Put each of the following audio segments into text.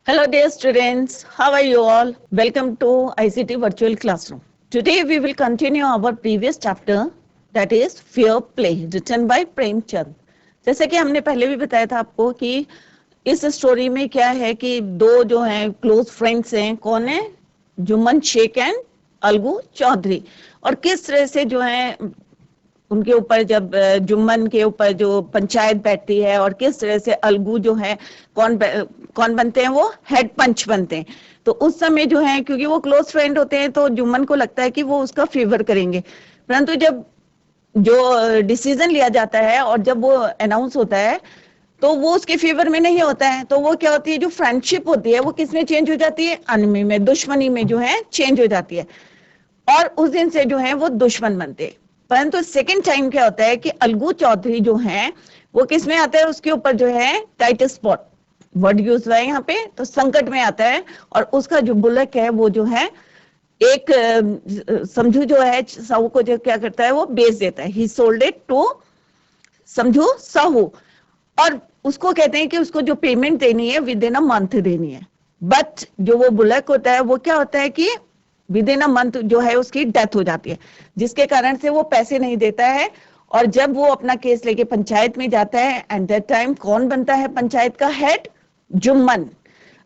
Hello, dear students. How are you all? Welcome to ICT Virtual Classroom. Today, we will continue our previous chapter, that is Fair Play, written by Premchand. जैसे कि हमने पहले भी बताया था आपको कि इस स्टोरी में क्या है कि दो जो हैं क्लोज फ्रेंड्स हैं, कौन है? जुम्मन शेख एंड अलगू चौधरी, और किस तरह से जो है उनके ऊपर जब जुम्मन के ऊपर जो पंचायत बैठती है और किस तरह से अलगू जो है कौन बनते हैं, वो हेड पंच बनते हैं। तो उस समय जो है क्योंकि वो क्लोज फ्रेंड होते हैं तो जुम्मन को लगता है कि वो उसका फेवर करेंगे, परंतु जब जो डिसीजन लिया जाता है और जब वो अनाउंस होता है तो वो उसके फेवर में नहीं होता है, तो वो क्या होती है, जो फ्रेंडशिप होती है वो किस में चेंज हो जाती है? अनमी में, दुश्मनी में जो है चेंज हो जाती है, और उस दिन से जो है वो दुश्मन बनते हैं। परंतु सेकंड टाइम क्या होता है कि अलगू चौधरी जो है वो किस में आता है? उसके ऊपर जो है टाइट स्पॉट वर्ड यूज हुआ है यहाँ पे, तो संकट में आता है, और उसका जो बुलक है वो जो है एक समझू जो है साहू को जो क्या करता है वो बेच देता है। ही sold it to Samjhu Sahu, और उसको कहते हैं कि उसको जो पेमेंट देनी है विद इन अ मंथ देनी है। बट जो वो बुलक होता है वो क्या होता है कि विद इन अ मंथ जो है उसकी डेथ हो जाती है, जिसके कारण से वो पैसे नहीं देता है। और जब वो अपना केस लेके पंचायत में जाता है, एंड दैट टाइम कौन बनता है पंचायत का हेड? जुम्मन।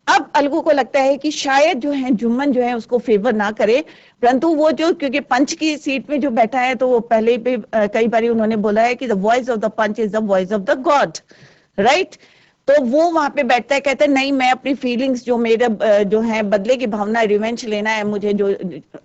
अब अलगू को लगता है कि शायद जो है जुम्मन जो है उसको फेवर ना करे, परंतु वो जो क्योंकि पंच की सीट में जो बैठा है तो वो पहले भी कई बार उन्होंने बोला है कि the voice of the panch is the voice of the god, right? तो वो वहां पे बैठता है, कहता है नहीं, मैं अपनी फीलिंग्स जो मेरे जो है बदले की भावना, रिवेंज लेना है मुझे जो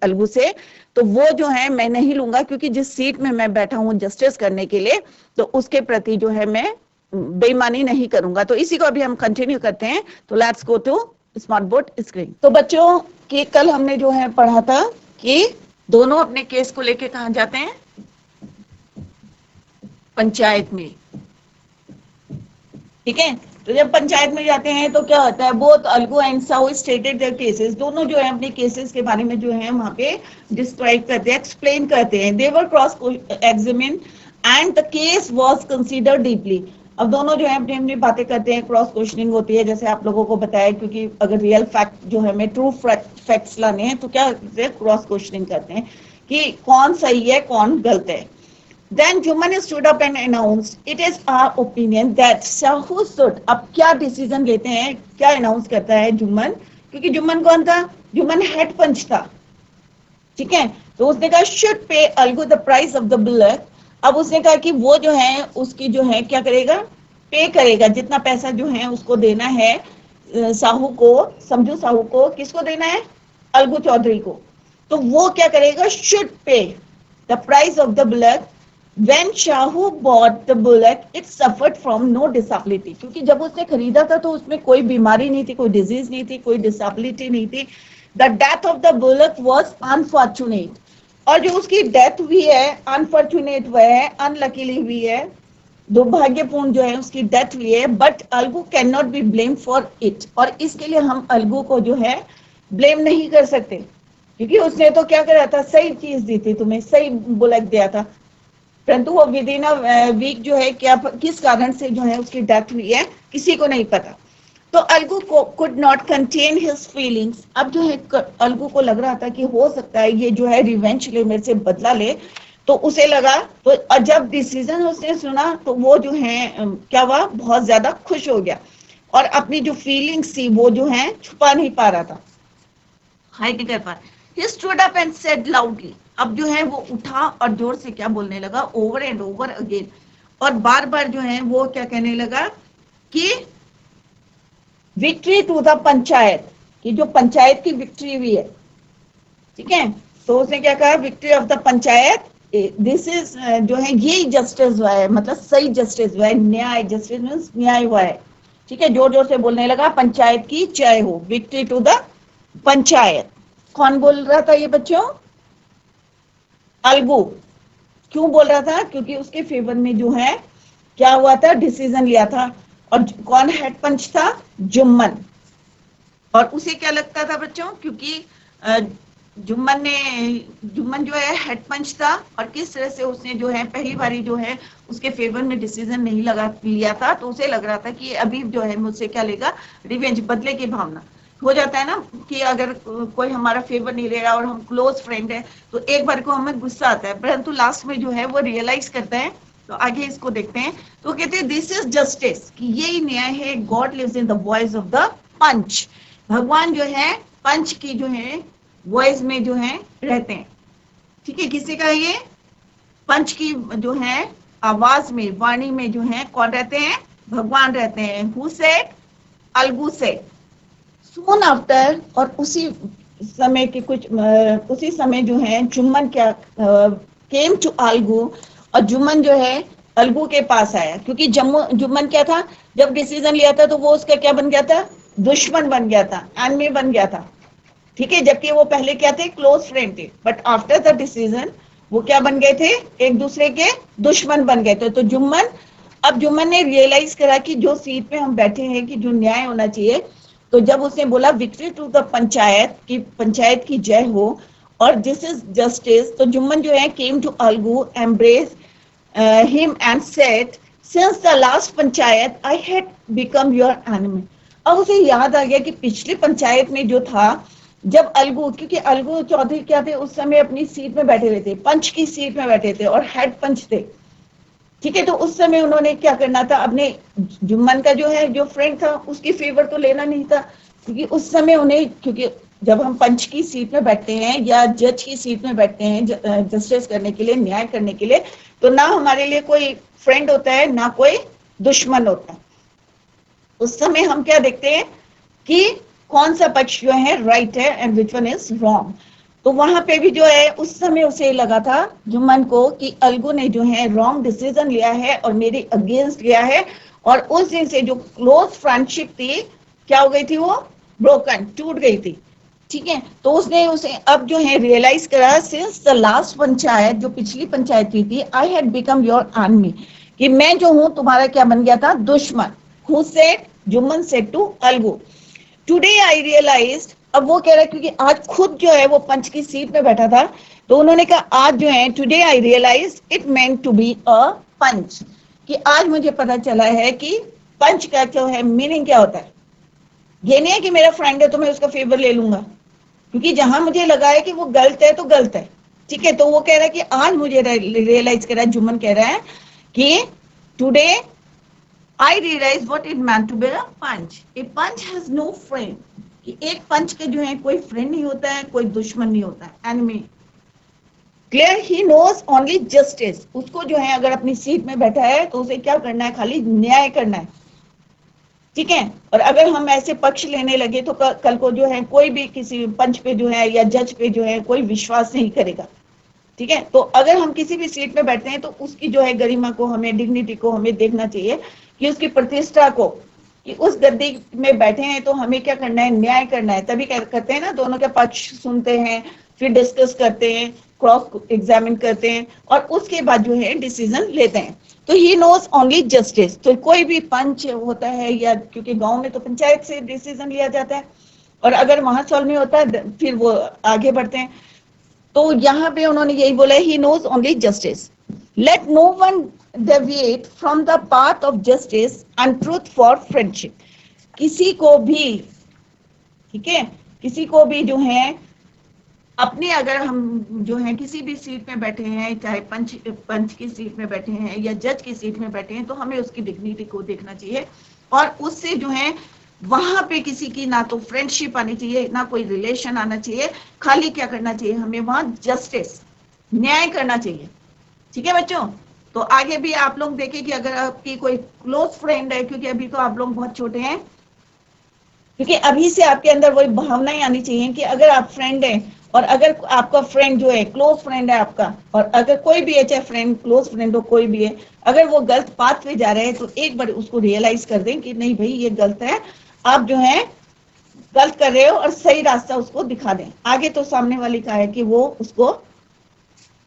अलगू से, तो वो जो है मैं नहीं लूंगा, क्योंकि जिस सीट में मैं बैठा हूं जस्टिस करने के लिए, तो उसके प्रति जो है मैं बेईमानी नहीं करूंगा। तो इसी को अभी हम कंटिन्यू करते हैं। तो let's go to smart board screen. तो बच्चों की कल हमने जो है पढ़ा था कि दोनों अपने केस को लेके कहां जाते हैं? पंचायत में, ठीक है। तो जब पंचायत में जाते हैं तो क्या होता है, both Algu and Sahu stated their cases, दोनों जो है अपने केसेस के बारे में जो है वहां पे डिस्क्राइब करते हैं, एक्सप्लेन करते हैं। They were cross examine and the case was considered deeply. अब दोनों जो है अपनी अपनी बातें करते हैं, क्रॉस क्वेश्चनिंग होती है, जैसे आप लोगों को बताया, क्योंकि अगर रियल फैक्ट जो है हमें ट्रू फैक्ट्स लाने हैं तो क्या क्रॉस क्वेश्चनिंग करते हैं कि कौन सही है कौन गलत है। Then Juman stood up and announced, "It is our opinion that Shahu should." अब क्या डिसीजन लेते हैं, क्या अनाउंस करता है जुम्मन? क्योंकि जुम्मन कौन था? जुम्मन हेड पंच था, ठीक है। तो उसने कहा should pay Algu the price of the bullock. अब उसने कहा कि वो जो है उसकी जो है क्या करेगा? पे करेगा, जितना पैसा जो है उसको देना है साहू को, समझो साहू को, किसको देना है? अलगू चौधरी को। तो वो क्या करेगा? Should pay the price of the bullock. When Shahu bought the bullock, it suffered from no disability. क्योंकि जब उसने खरीदा था तो उसमें कोई बीमारी नहीं थी, कोई डिजीज नहीं थी, कोई डिसेबिलिटी नहीं थी। The death of the bullock was unfortunate. और जो उसकी डेथ हुई है, अनफॉर्चुनेट हुआ है, अनलकीली हुई है, दुर्भाग्यपूर्ण जो है उसकी डेथ हुई है, but Algu can not be blame for it. और इसके लिए हम अलगू को जो है ब्लेम नहीं कर सकते, क्योंकि उसने तो क्या करा था? सही चीज दी थी, तुम्हें सही बुलक दिया था, परंतु वो विद इन अ वीक जो है क्या किस कारण से जो है उसकी डेथ हुई है किसी को नहीं पता। तो अलगू को could not contain his feelings. अब जो है अलगू को लग रहा था कि हो सकता है ये जो है रिवेंज ले, मेरे से बदला ले, तो उसे लगा। तो जब डिसीजन उसने सुना तो वो जो है क्या हुआ, बहुत ज्यादा खुश हो गया, और अपनी जो फीलिंग्स थी वो जो है छुपा नहीं पा रहा था, हाइड नहीं कर पा रहा। He stood up and said loudly. अब जो है वो उठा और जोर से क्या बोलने लगा? ओवर एंड ओवर अगेन, और बार बार जो है वो क्या कहने लगा कि विक्ट्री टू द पंचायत, कि जो पंचायत की विक्ट्री हुई है, ठीक है। तो उसने क्या कहा? Victory of the panchayat, this is जो है ये जस्टिस हुआ है, मतलब सही जस्टिस हुआ है, न्याय, जस्टिस मीन्स न्याय हुआ है, ठीक है। जोर जोर से बोलने लगा, पंचायत की जय हो, विक्ट्री टू द पंचायत। कौन बोल रहा था ये बच्चों? अलगू। क्यों बोल रहा था? क्योंकि उसके फेवर में जो है क्या हुआ था? डिसीजन लिया था। और कौन हेड पंच था? जुम्मन। और उसे क्या लगता था बच्चों? क्योंकि जुम्मन जो है हेड पंच था, और किस तरह से उसने जो है पहली बारी जो है उसके फेवर में डिसीजन नहीं लगा लिया था, तो उसे लग रहा था कि अभी जो है मुझसे क्या लेगा, रिवेंज, बदले की भावना हो जाता है ना, कि अगर कोई हमारा फेवर नहीं ले रहा और हम क्लोज फ्रेंड है तो एक बार को हमें गुस्सा आता है, परंतु लास्ट में जो है वो रियलाइज करता है। तो आगे इसको देखते हैं, तो कहते हैं दिस इज जस्टिस, कि यही न्याय है, God lives in the voice of the panch, भगवान जो है पंच की जो है वॉइस में जो है रहते हैं। ठीक है, किसी का ये पंच की जो है आवाज में, वाणी में जो है कौन रहते हैं, भगवान रहते हैं। Who said, Algu said. Soon after, और उसी समय के उसी समय जो है जुम्मन क्या केम टू अलगू, और जुम्मन जो है अलगू के पास आया, क्योंकि जुम्मन क्या था, जब डिसीजन लिया था तो वो उसका क्या बन गया था, दुश्मन बन गया था, एनिमी बन गया था। ठीक है, जबकि वो पहले क्या थे, क्लोज फ्रेंड थे, बट आफ्टर द डिसीजन वो क्या बन गए थे, एक दूसरे के दुश्मन बन गए थे। तो जुम्मन ने रियलाइज करा कि जो सीट पे हम बैठे हैं कि जो न्याय होना चाहिए, तो जब उसने बोला विक्ट्री टू द पंचायत, की पंचायत की जय हो, और दिस इज जस्टिस, तो जुम्मन जो है came to Algu, embrace him and said, since the last panchayat I had become your enemy. अब उसे याद आ गया कि पिछली पंचायत में जो था, जब अलगू, क्योंकि अलगू चौधरी क्या थे उस समय, अपनी सीट में बैठे हुए थे, पंच की सीट में बैठे थे और हेड पंच थे। ठीक है, तो उस समय उन्होंने क्या करना था, अपने जुम्मन का जो है जो फ्रेंड था उसकी फेवर तो लेना नहीं था, क्योंकि उस समय उन्हें, क्योंकि जब हम पंच की सीट में बैठते हैं या जज की सीट में बैठते हैं जस्टिस करने के लिए, न्याय करने के लिए, तो ना हमारे लिए कोई फ्रेंड होता है ना कोई दुश्मन होता है। उस समय हम क्या देखते हैं कि कौन सा पक्ष जो है राइट है and which one is wrong. तो वहां पे भी जो है उस समय उसे लगा था जुम्मन को कि अलगू ने जो है रॉन्ग डिसीजन लिया है और मेरे अगेंस्ट लिया है, और उस दिन से जो क्लोज फ्रेंडशिप थी क्या हो गई थी, वो ब्रोकन, टूट गई थी। ठीक है, तो उसने उसे अब जो है रियलाइज करा, सिंस द लास्ट पंचायत, जो पिछली पंचायत की थी, आई हैड बिकम योर एनिमी, कि मैं जो हूं तुम्हारा क्या बन गया था, दुश्मन। Who said, Jumman said to Algu, today I realised. अब वो कह रहा है, क्योंकि आज खुद जो है वो पंच की सीट में बैठा था, तो उन्होंने कहा आज जो है, today I realize it meant to be a panch, कि आज मुझे पता चला है कि पंच का जो है मीनिंग क्या होता है। ये नहीं है कि मेरा फ्रेंड है तो मैं उसका फेवर ले लूंगा, क्योंकि जहां मुझे लगा है कि वो गलत है तो गलत है। ठीक है, तो वो कह रहा है कि आज मुझे रियलाइज करा, जुम्मन कह रहा है कि today I realized what it meant to be a punch. A punch has no friend. कि एक पंच के जो है कोई फ्रेंड नहीं होता है, कोई दुश्मन नहीं होता है, enemy. Clear, he knows only justice. उसको जो है अगर अपनी सीट में बैठा है तो उसे क्या करना है, खाली न्याय करना है। ठीक है, और अगर हम ऐसे पक्ष लेने लगे तो कल को जो है कोई भी किसी पंच पे जो है या जज पे जो है कोई विश्वास नहीं करेगा। ठीक है, तो अगर हम किसी भी सीट पे बैठते हैं तो उसकी जो है गरिमा को, हमें डिग्निटी को हमें देखना चाहिए, कि उसकी प्रतिष्ठा को, कि उस गद्दी में बैठे हैं तो हमें क्या करना है, न्याय करना है। तभी करते हैं ना, दोनों के पक्ष सुनते हैं, फिर डिस्कस करते हैं, क्रॉस एग्जामिन करते हैं, और उसके बाद जो है डिसीजन लेते हैं। तो ही नोज ओनली जस्टिस। तो कोई भी पंच होता है, या क्योंकि गांव में तो पंचायत से डिसीजन लिया जाता है, और अगर महासौल में होता है फिर वो आगे बढ़ते हैं। तो यहाँ पे उन्होंने यही बोला, he knows only justice, let no one deviate from the path of justice and truth for friendship. किसी को भी, ठीक है, किसी को भी जो है अपने, अगर हम जो है किसी भी सीट में बैठे हैं, चाहे पंच की सीट में बैठे हैं या जज की सीट में बैठे हैं, तो हमें उसकी डिग्निटी को देखना चाहिए, और उससे जो है वहां पे किसी की ना तो फ्रेंडशिप आनी चाहिए, ना कोई रिलेशन आना चाहिए, खाली क्या करना चाहिए, हमें वहां जस्टिस, न्याय करना चाहिए। ठीक है बच्चों, तो आगे भी आप लोग देखें कि अगर आपकी कोई क्लोज फ्रेंड है, क्योंकि अभी तो आप लोग बहुत छोटे हैं, क्योंकि अभी से आपके अंदर वही भावनाएं आनी चाहिए कि अगर आप फ्रेंड हैं, और अगर आपका फ्रेंड जो है क्लोज फ्रेंड है आपका, और अगर कोई भी है, चाहे फ्रेंड, क्लोज फ्रेंड हो, कोई भी है, अगर वो गलत पाथ पे जा रहे हैं तो एक बार उसको रियलाइज कर दें कि नहीं भाई ये गलत है, आप जो है गलत कर रहे हो, और सही रास्ता उसको दिखा दें। आगे तो सामने वाली का है कि वो उसको,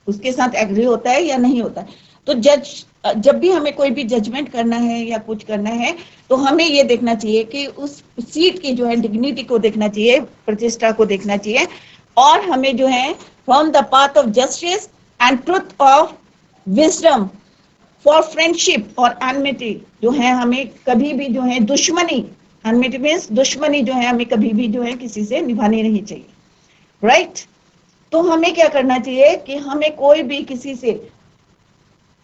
उसके साथ एग्री होता है या नहीं होता है। तो जब भी हमें कोई भी जजमेंट करना है या कुछ करना है, तो हमें ये देखना चाहिए कि उस सीट की जो है डिग्निटी को देखना चाहिए, प्रतिष्ठा को देखना चाहिए, और हमें जो है from the path of justice and truth of wisdom for friendship और एनमिटी जो है हमें कभी भी जो है दुश्मनी, एनमिटी मीन्स दुश्मनी जो है हमें कभी भी जो है किसी से निभानी नहीं चाहिए, राइट। तो हमें क्या करना चाहिए कि हमें कोई भी किसी से,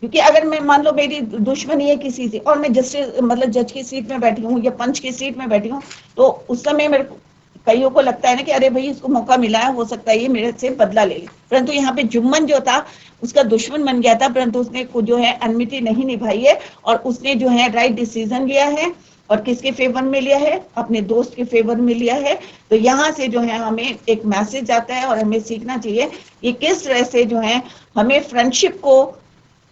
क्योंकि अगर मैं मान लो मेरी दुश्मनी है किसी से और मैं जस्टिस मतलब जज की सीट में बैठी हूँ या पंच की सीट में बैठी हूँ, तो उस समय मेरे कईयों को लगता है ना कि अरे भाई इसको मौका मिला है, हो सकता है ये मेरे से बदला ले ले, परंतु यहाँ पे जुम्मन जो था उसका दुश्मन बन गया था, परंतु उसने जो है एनमिटी नहीं निभाई है और उसने जो है राइट डिसीजन लिया है। और किसके फेवर में लिया है? अपने दोस्त के फेवर में लिया है। तो यहाँ से जो है हमें एक मैसेज आता है और हमें सीखना चाहिए कि किस तरह से जो है हमें फ्रेंडशिप को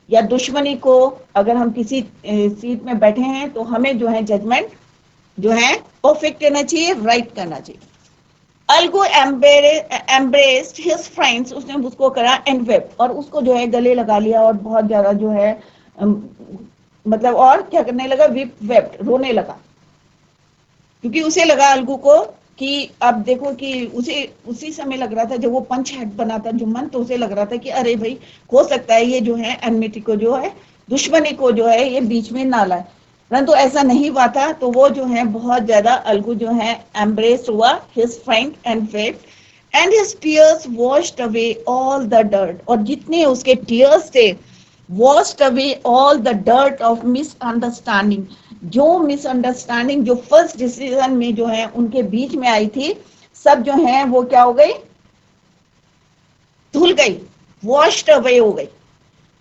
या दुश्मनी को, अगर हम किसी सीट में बैठे हैं तो हमें जो है जजमेंट जो है परफेक्ट करना चाहिए, राइट करना चाहिए। अल्गो एम्ब्रेस्ड हिज फ्रेंड्स, उसने उसको करा एंड वेप्ट, और उसको जो है गले लगा लिया और बहुत ज्यादा जो है मतलब और क्या करने लगा, वेप्ट, रोने लगा, क्योंकि उसे लगा अलगू को कि अब देखो कि उसे उसी समय लग रहा था जब वो पंच हेड बना था जुम्मन, तो उसे लग रहा था कि अरे भाई हो सकता है ये जो है एनमिटी को जो है दुश्मनी को जो है ये बीच में ना लाए, परंतु ऐसा नहीं हुआ था। तो वो जो है बहुत ज्यादा अलगू जो है एम्ब्रेस हुआ his friend and fate and his tears washed away all the dirt, और जितने उसके टीयर्स थे washed away all the dirt of misunderstanding, जो मिसअंडरस्टैंडिंग जो फर्स्ट डिसीजन में जो है उनके बीच में आई थी, सब जो है वो क्या हो गई, धुल गई, वॉश्ड अवे हो गई।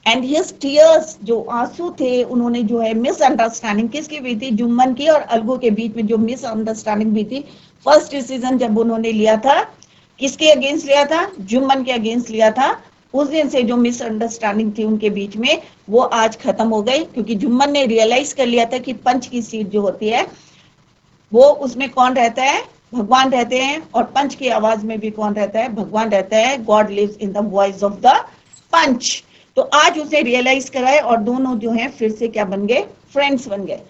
एंड हिज टीयर्स, जो आंसू थे, उन्होंने जो है मिसअंडरस्टैंडिंग किसकी हुई थी, जुम्मन की और अलगू के बीच में जो मिसअंडरस्टैंडिंग हुई थी, फर्स्ट डिसीजन जब उन्होंने लिया था, किसके अगेंस्ट लिया था, जुम्मन के अगेंस्ट लिया था, उस दिन से जो मिसअंडरस्टैंडिंग थी उनके बीच में वो आज खत्म हो गई, क्योंकि जुम्मन ने रियलाइज कर लिया था कि पंच की सीट जो होती है वो उसमें कौन रहता है, भगवान रहते हैं, और पंच की आवाज में भी कौन रहता है, भगवान रहता है, God lives in the voice of the panch. तो आज उसे रियलाइज कराए और दोनों जो है फिर से क्या बन गए, फ्रेंड्स बन गए।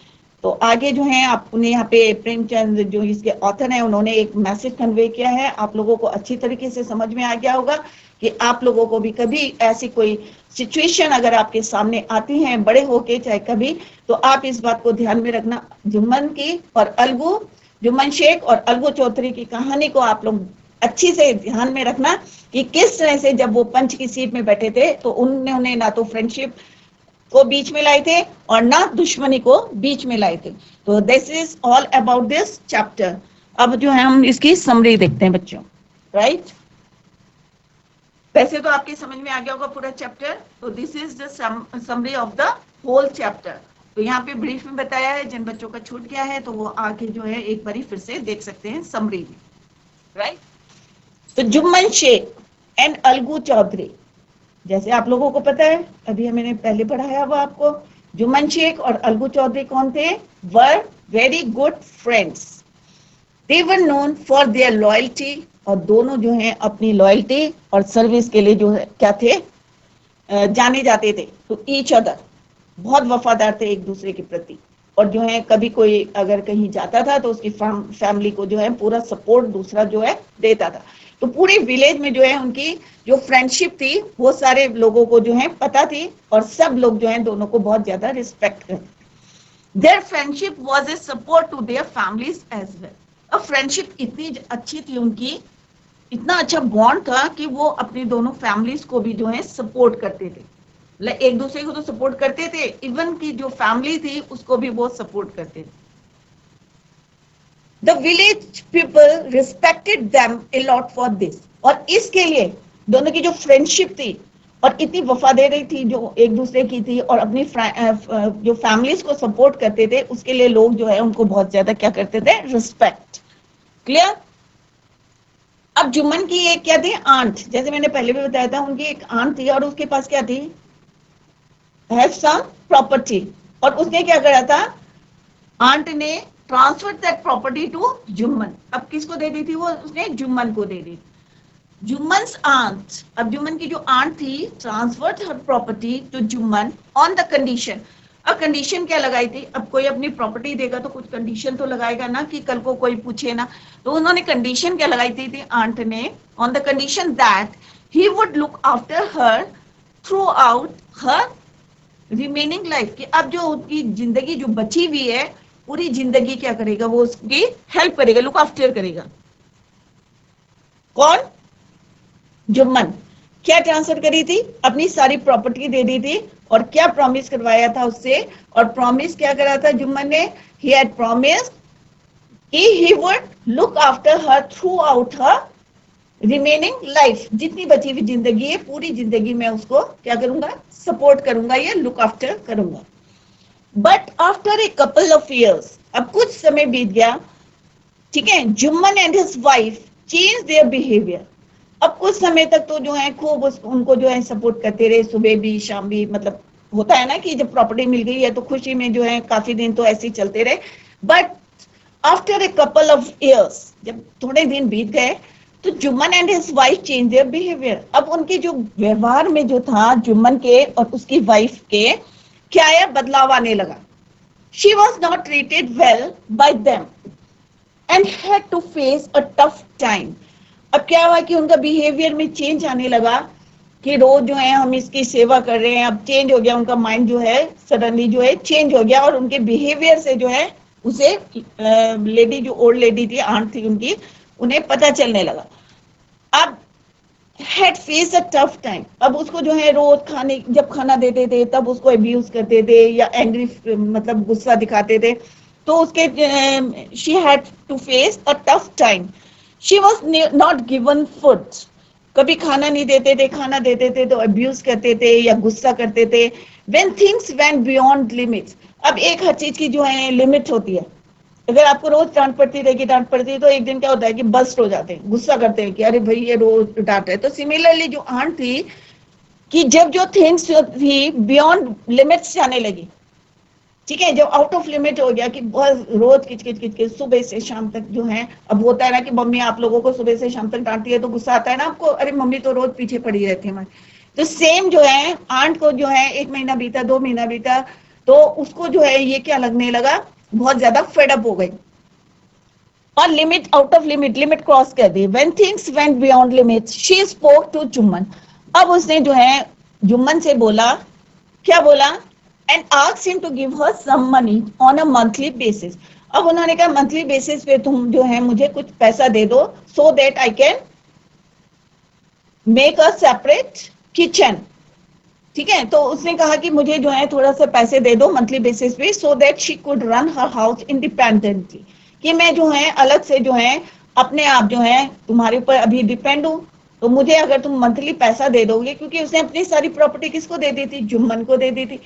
तो आगे जो है आपने यहाँ पे प्रेमचंद जो इसके ऑथर हैं उन्होंने एक मैसेज कन्वे किया है, आप लोगों को अच्छी तरीके से समझ में आ गया होगा कि आप लोगों को भी कभी ऐसी कोई सिचुएशन अगर आपके सामने आती है बड़े होके चाहे कभी, तो आप इस बात को ध्यान में रखना, जुम्मन की और अलगू, जुम्मन शेख और अलगू चौधरी की कहानी को आप लोग अच्छी से ध्यान में रखना कि किस तरह से जब वो पंच की सीट में बैठे थे तो उन्होंने ना तो फ्रेंडशिप को बीच में लाए थे और ना दुश्मनी को बीच में लाए थे। तो this is all about this chapter. अब जो है हम इसकी समरी देखते हैं बच्चों, राइट। वैसे तो आपके समझ में आ गया होगा पूरा चैप्टर, तो this is the summary of the whole chapter. तो यहाँ पे ब्रीफ में बताया है, जिन बच्चों का छूट गया है तो वो आके जो है एक बारी फिर से देख सकते हैं समरी में, राइट। तो जुम्मन शेख एंड अलगू चौधरी, जैसे आप लोगों को पता है, अभी मैंने पहले पढ़ाया वो आपको, जुम्मन शेख और अलगू चौधरी कौन थे, were very good friends, they were known for their loyalty, और दोनों जो हैं अपनी लॉयल्टी और सर्विस के लिए जो है क्या थे, जाने जाते थे, तो ईच अदर, बहुत वफादार थे एक दूसरे के प्रति, और जो है कभी कोई अगर कहीं जाता था तो उसकी फैमिली को जो है पूरा सपोर्ट दूसरा जो है देता था। तो पूरे विलेज में जो है उनकी जो फ्रेंडशिप थी वो सारे लोगों को जो है पता थी, और सब लोग जो है दोनों को बहुत ज्यादा रिस्पेक्ट करते। Their friendship was a support to their families as well. अब फ्रेंडशिप इतनी अच्छी थी उनकी, इतना अच्छा बॉन्ड था कि वो अपनी दोनों फैमिलीज को भी जो है सपोर्ट करते थे, एक दूसरे को तो सपोर्ट करते थे, इवन की जो फैमिली थी उसको भी वो सपोर्ट करते थे। The village people respected them a lot for this, और इसके लिए दोनों की जो फ्रेंडशिप थी और इतनी वफादारी थी जो एक दूसरे की थी, और अपनी जो फैमिलीज को सपोर्ट करते थे, उसके लिए लोग जो है उनको बहुत ज्यादा क्या करते थे, रिस्पेक्ट। क्लियर। अब जुम्मन की एक क्या थी, आंट, जैसे मैंने पहले भी बताया था, उनकी एक आंट थी और उसके पास क्या थी, हैव सम प्रॉपर्टी, और उसने क्या करा था, आंट ने transfer that property to Jumman. अब किसको दे दी थी वो, उसने जुम्मन को दे दी। जुम्मन्स आंट, अब जुम्मन की जो आंट थी transferred her property to Jumman on the condition, अब कंडीशन क्या लगाई थी, अब कोई अपनी प्रॉपर्टी देगा तो कुछ कंडीशन तो लगाएगा ना, कि कल को कोई पूछे ना। तो उन्होंने कंडीशन क्या लगाई थी आंट ने, on the condition that he would look after her throughout her remaining life, कि अब जो उसकी जिंदगी जो बची हुई है पूरी जिंदगी क्या करेगा, वो उसकी हेल्प करेगा, लुक आफ्टर करेगा। कौन? जुम्मन। क्या ट्रांसफर करी थी, अपनी सारी प्रॉपर्टी दे दी थी, और क्या प्रॉमिस करवाया था उससे, और प्रॉमिस क्या करा था जुम्मन ने, ही हैड प्रॉमिस्ड कि he would look after her throughout her remaining life, जितनी बची हुई जिंदगी है पूरी जिंदगी में उसको क्या करूंगा, सपोर्ट करूंगा या लुक आफ्टर करूंगा। But after a couple of years, अब कुछ समय बीत गया, ठीक है, Jumman and his wife change their behaviour. अब कुछ समय तक तो जो है खूब उनको जो है सपोर्ट करते रहे, सुबह भी शाम भी, मतलब होता है ना कि जब प्रॉपर्टी मिल गई है तो खुशी में जो है काफी दिन तो ऐसे ही चलते रहे। But after a couple of years, जब थोड़े दिन बीत गए, तो Jumman and his wife change their behaviour. अब उनके जो व्यवहार में जो था जुम्मन के और उसकी वाइफ के, क्या है, बदलाव आने लगा। She was not treated well by them and had to face a tough time. अब क्या हुआ कि उनका बिहेवियर में चेंज आने लगा, कि रोज जो है हम इसकी सेवा कर रहे हैं, अब चेंज हो गया, उनका माइंड जो है सडनली जो है चेंज हो गया, और उनके बिहेवियर से जो है उसे लेडी, जो ओल्ड लेडी थी, आंट थी उनकी, उन्हें पता चलने लगा। अब had face a tough time, अब उसको जो है रोज खाने, जब खाना देते थे तब उसको अब्यूज करते थे या एंग्री, मतलब गुस्सा दिखाते थे, तो उसके she had to face a tough time. She was not given food, कभी खाना नहीं देते थे, खाना देते थे तो अब्यूज करते थे या गुस्सा करते थे। When things went beyond limits, अब एक हर चीज की जो है लिमिट होती है। अगर आपको रोज डांट पड़ती रहेगी, डांट पड़ती है, तो एक दिन क्या होता है कि बस्ट हो जाते हैं, गुस्सा करते हैं कि अरे भाई ये रोज डांट है। तो सिमिलरली जो आंट थी, कि जब जो थिंग्स थी बियॉन्ड लिमिट्स जाने लगी, ठीक है, जब आउट ऑफ लिमिट हो गया कि बहुत रोज किच किच किच किच सुबह से शाम तक जो है, अब होता है ना कि मम्मी आप लोगों को सुबह से शाम तक डांटती है तो गुस्सा आता है ना आपको, अरे मम्मी तो रोज पीछे पड़ी रहती है हमारी। तो सेम जो है आंट को जो है 1 महीना बीता, 2 महीना बीता, तो उसको जो है ये क्या लगने लगा, बहुत ज्यादा फेडअप हो गई, और limit, out of limit, limit cross कर दी। When things went beyond limits she spoke to Jumman, अब उसने जो है जुम्मन से बोला, क्या बोला, and asked him to give her some money on a monthly basis. अब उन्होंने कहा मंथली बेसिस पे तुम जो है मुझे कुछ पैसा दे दो, so that I can make a separate kitchen, ठीक है। तो उसने कहा कि मुझे जो है थोड़ा सा पैसे दे दो मंथली बेसिस पे, so that she could run her house independently, कि मैं जो है अलग से जो है अपने आप जो है तुम्हारे ऊपर अभी डिपेंड हूँ, तो मुझे अगर तुम मंथली पैसा दे दोगे, क्योंकि उसने अपनी सारी प्रॉपर्टी किसको दे दी थी, जुम्मन को दे दी थी।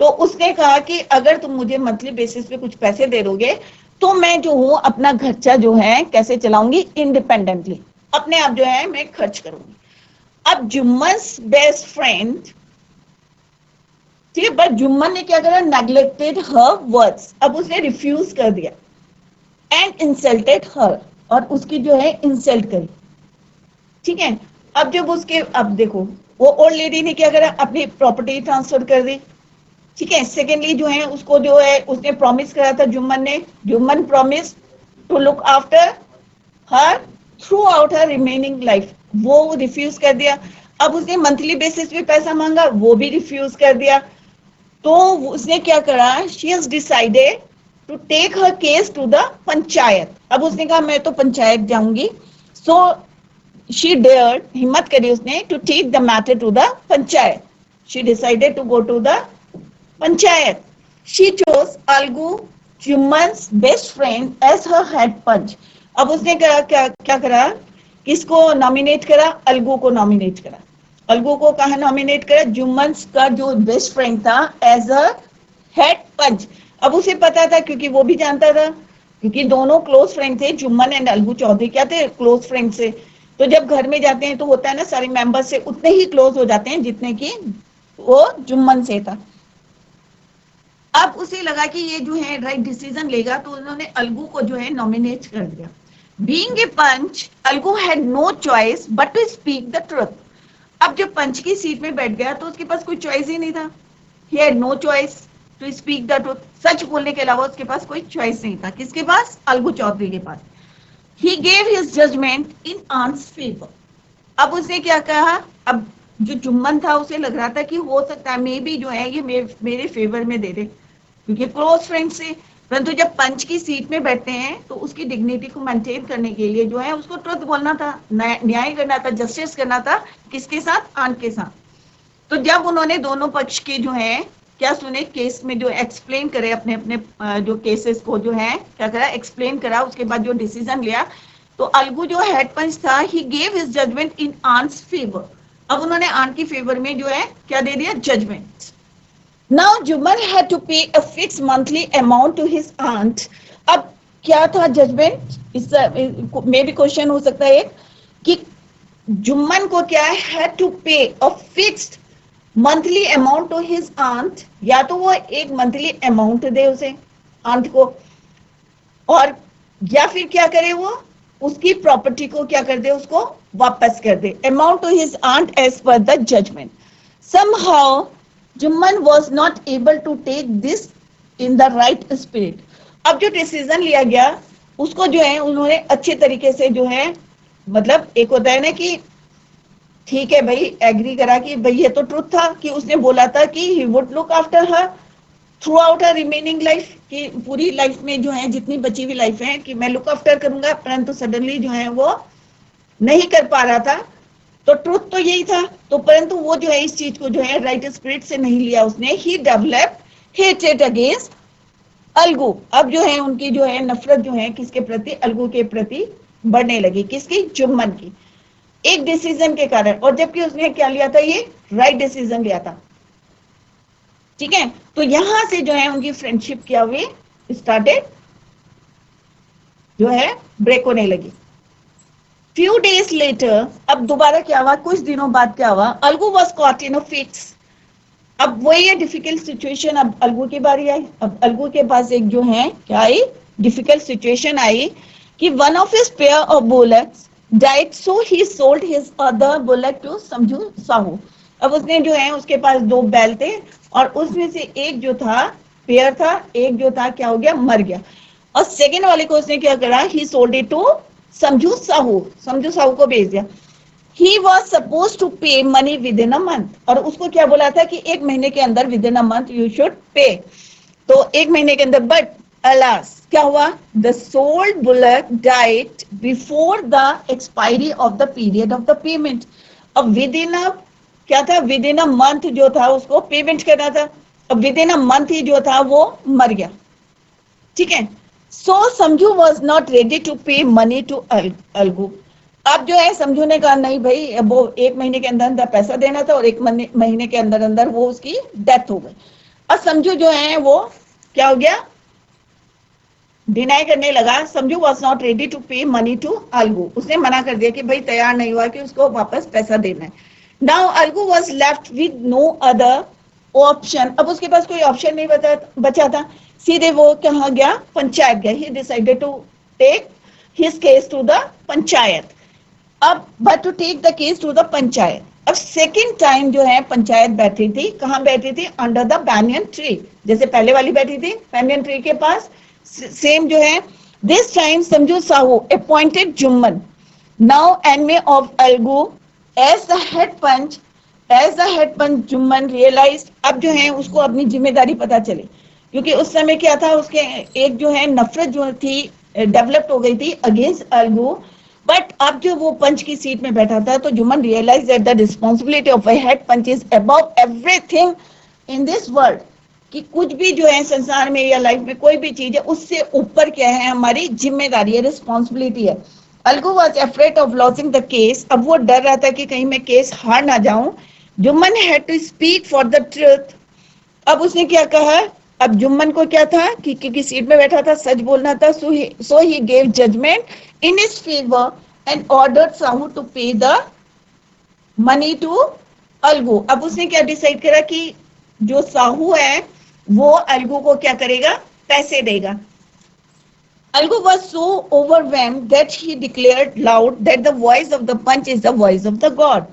तो उसने कहा कि अगर तुम मुझे मंथली बेसिस पे कुछ पैसे दे दोगे, तो मैं जो हूँ अपना खर्चा जो है कैसे चलाऊंगी, इंडिपेंडेंटली, अपने आप जो है मैं खर्च करूंगी। अब जुम्मन्स बेस्ट फ्रेंड, ठीक है, बट जुम्मन ने क्या करा, नेग्लेक्टेड हर वर्ड्स, अब उसने रिफ्यूज कर दिया, एंड इंसल्टेड हर, और उसकी जो है इंसल्ट करी, ठीक है। अब जब उसके, अब देखो वो ओल्ड लेडी ने क्या करा, अपनी प्रॉपर्टी ट्रांसफर कर दी, ठीक है। सेकेंडली जो है उसको जो है उसने प्रॉमिस करा था जुम्मन ने, Jumman promise to look after her throughout her remaining life, वो रिफ्यूज कर दिया। अब उसने मंथली बेसिस पे पैसा मांगा, वो भी रिफ्यूज कर दिया। तो उसने क्या करा, she has decided to take her case to the panchayat, अब उसने कहा मैं तो पंचायत जाऊंगी। सो शी डेयर्ड, हिम्मत करी उसने, to take the matter to the panchayat, she decided to go to the panchayat. She chose Algu, Jumman's best friend, as her head panch. अब उसने क्या करा, किसको नॉमिनेट करा, अलगू को नॉमिनेट करा। अलगू को कहा नॉमिनेट करा, जुम्मन का जो बेस्ट फ्रेंड था, एज अ हेड पंच। अब उसे पता था, क्योंकि वो भी जानता था, क्योंकि दोनों क्लोज फ्रेंड थे, जुम्मन एंड अलगू चौधरी क्या थे, क्लोज फ्रेंड से। तो जब घर में जाते हैं तो होता है ना, सारे मेंबर से उतने ही क्लोज हो जाते हैं जितने की वो जुम्मन से था। अब उसे लगा कि ये जो है राइट डिसीजन लेगा, तो उन्होंने अलगू को जो है नॉमिनेट कर दिया। Being a panch, Algu had no choice but to speak the truth. अब जब पंच की सीट में बैठ गया तो उसके पास कोई चॉइस ही नहीं था, he had no choice, to speak the truth, सच बोलने के अलावा उसके पास कोई चॉइस नहीं था। किसके पास? अलगू चौधरी के पास। He gave his judgement in aunt's favour. अब उसने क्या कहा, अब जो जुम्मन था उसे लग रहा था कि हो सकता है मे बी जो है ये मेरे फेवर में दे दे, क्योंकि क्लोज फ्रेंड से। परंतु जब पंच की सीट में बैठते हैं तो उसकी डिग्निटी को मेंटेन करने के लिए जो है उसको ट्रुथ बोलना था, न्याय करना था, जस्टिस करना था। किसके साथ? आंट के साथ। तो जब उन्होंने दोनों पक्ष के जो है क्या सुने, केस में जो एक्सप्लेन करे अपने अपने जो केसेस को जो है क्या करा, एक्सप्लेन करा, उसके बाद जो डिसीजन लिया, तो अलगू जो हेड पंच था, he gave his judgement in aunt's favour. अब उन्होंने आंट की फेवर में जो है क्या दे दिया? Judgement. Now Juman had to pay a fix monthly amount to his aunt. अब क्या था जजमेंट? इस मे भी क्वेश्चन हो सकता है कि जुम्मन को क्या है to pay a fixed monthly amount to his aunt, या तो वो एक मंथली अमाउंट दे उसे आंट को, और या फिर क्या करे, वो उसकी प्रॉपर्टी को क्या कर दे, उसको वापस कर दे। Amount to his aunt as per the judgement. Somehow Jumman was not able to take this in the right spirit. अब जो डिसीजन लिया गया उसको जो है उन्होंने अच्छे तरीके से जो है, मतलब एक होता है ना कि ठीक है भाई, एग्री करा कि भाई ये तो ट्रुथ था कि उसने बोला था कि he would look after her throughout her remaining life, कि पूरी लाइफ में जो है जितनी बची हुई लाइफ है कि मैं लुक आफ्टर करूंगा, परंतु सडनली जो है वो नहीं कर पा रहा था। तो ट्रुथ तो यही था, तो परंतु वो जो है इस चीज को जो है राइट स्पिरिट से नहीं लिया उसने। ही डेवलप हेटेड अगेंस्ट अलगू। अब जो है उनकी जो है नफरत जो है किसके प्रति? अलगू के प्रति बढ़ने लगी। किसकी? जुम्मन की, एक डिसीजन के कारण। और जबकि उसने क्या लिया था? ये राइट डिसीजन लिया था। ठीक है, तो यहां से जो है उनकी फ्रेंडशिप क्या हुई? स्टार्टेड जो है ब्रेक होने लगी। फ्यू डेज लेटर, अब दोबारा क्या हुआ? कुछ दिनों बाद क्या हुआ? Algu was caught in a fix. अब वही है डिफिकल्ट सिचुएशन। अब अलगू की बारी आई। अब अलगू के पास एक जो है क्या आई? डिफिकल्ट सिचुएशन आई कि one of his pair of bullets died, so he sold his other bullet to Samjhu Sahu. अब उसने जो है उसके पास दो बैल थे और उसमें से एक जो था पेयर था, एक जो था क्या हो गया? मर गया। और सेकेंड वाले को उसने क्या करा? ही sold it to Samjhu Sahu, समझू साहू को भेज दिया। He was supposed to pay money within a month, और उसको क्या बोला था कि एक महीने के अंदर within a month you should pay, तो एक महीने के अंदर। but alas क्या हुआ? The sold bullock died before the expiry of the period of the payment। अब within a क्या था? within a month जो था उसको पेमेंट करना था, अब within a month ही जो था वो मर गया। ठीक है, सो समझू वॉज नॉट रेडी टू पे मनी टू अलगू। अब जो है समझू ने कहा नहीं भाई, अब वो एक महीने के अंदर अंदर पैसा देना था और एक महीने के अंदर अंदर वो उसकी डेथ हो गई। अब समझू जो है वो क्या हो गया? डिनाई करने लगा। समझू वॉज नॉट रेडी टू पे मनी टू अलगू, उसने मना कर दिया कि भाई तैयार नहीं हुआ कि उसको वापस पैसा देना है। Now Algu was left with no other option. अब उसके पास कोई ऑप्शन नहीं बचा था। सीधे वो कहाँ गया? पंचायत गया। He decided to take his case to the panchayat. अब but to take the case to the panchayat. अब सेकेंड टाइम जो है पंचायत बैठी थी, कहाँ बैठी थी? अंडर द बैनियन ट्री, जैसे पहले वाली बैठी थी बैनियन ट्री के पास, सेम जो है। This time Samjhu Sahu appointed Jumman, now enemy of Algu, as the head panch. As the head panch Jumman realise, अब जो है उसको अपनी जिम्मेदारी पता चली, क्योंकि उस समय क्या था, उसके एक जो है नफरत जो थी डेवलप हो गई थी अगेंस्ट अलगू। बट अब जो वो पंच की सीट में बैठा था तो Jumman realise that the responsibility of a head panch is above everything in this world, कि कुछ भी जो है संसार में या लाइफ में कोई भी चीज है उससे ऊपर क्या है? हमारी जिम्मेदारी है, रिस्पॉन्सिबिलिटी है। Algu was afraid of losing the case. अब वो डर रहा था कि कहीं मैं केस हार ना जाऊं। Jumman had to speak for the truth. अब उसने क्या कहा? अब जुम्मन को क्या था कि क्योंकि सीट में बैठा था, सच बोलना था। So he gave judgement in his favour and ordered Sahu to pay the money to Algu. अब उसने क्या डिसाइड करा कि जो साहू है वो अलगू को क्या करेगा? पैसे देगा। Algo was so overwhelmed that he declared loud that the voice of the punch is the voice of the god.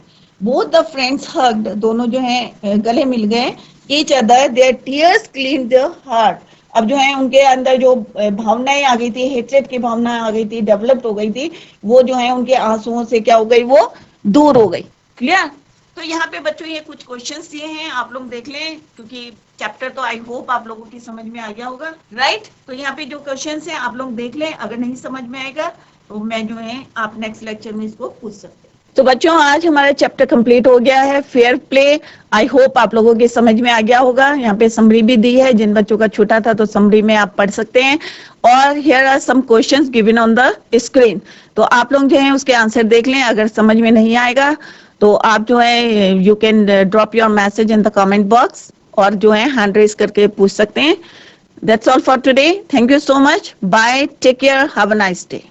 Both the friends hugged, दोनों जो हैं गले मिल गए, each other, their tears cleaned their heart. अब जो है उनके अंदर जो भावनाएं आ गई थी, हेट्रेड की भावना आ गई थी, डेवलप्ड हो गई थी, वो जो है उनके आंसुओं से क्या हो गई, वो दूर हो गई। क्लियर? तो यहाँ पे बच्चों ये कुछ क्वेश्चंस दिए हैं, आप लोग देख लें, क्योंकि चैप्टर तो आई होप आप लोगों की समझ में आ गया होगा, राइट? तो यहाँ पे जो क्वेश्चंस हैं आप लोग देख लें, अगर नहीं समझ में आएगा तो मैं जो है आप नेक्स्ट लेक्चर में इसको पूछ सकते हैं। तो बच्चों आज हमारा चैप्टर कंप्लीट हो गया है, फेयर प्ले। आई होप आप लोगों के समझ में आ गया होगा। यहाँ पे समरी भी दी है, जिन बच्चों का छोटा था तो समरी में आप पढ़ सकते हैं। और here are some questions given on the screen, तो आप लोग जो है उसके आंसर देख लें। अगर समझ में नहीं आएगा तो आप जो है you can drop your message in the comment box, और जो है हैंड रेज करके पूछ सकते हैं। That's all for today. Thank you so much. Bye, take care, have a nice day.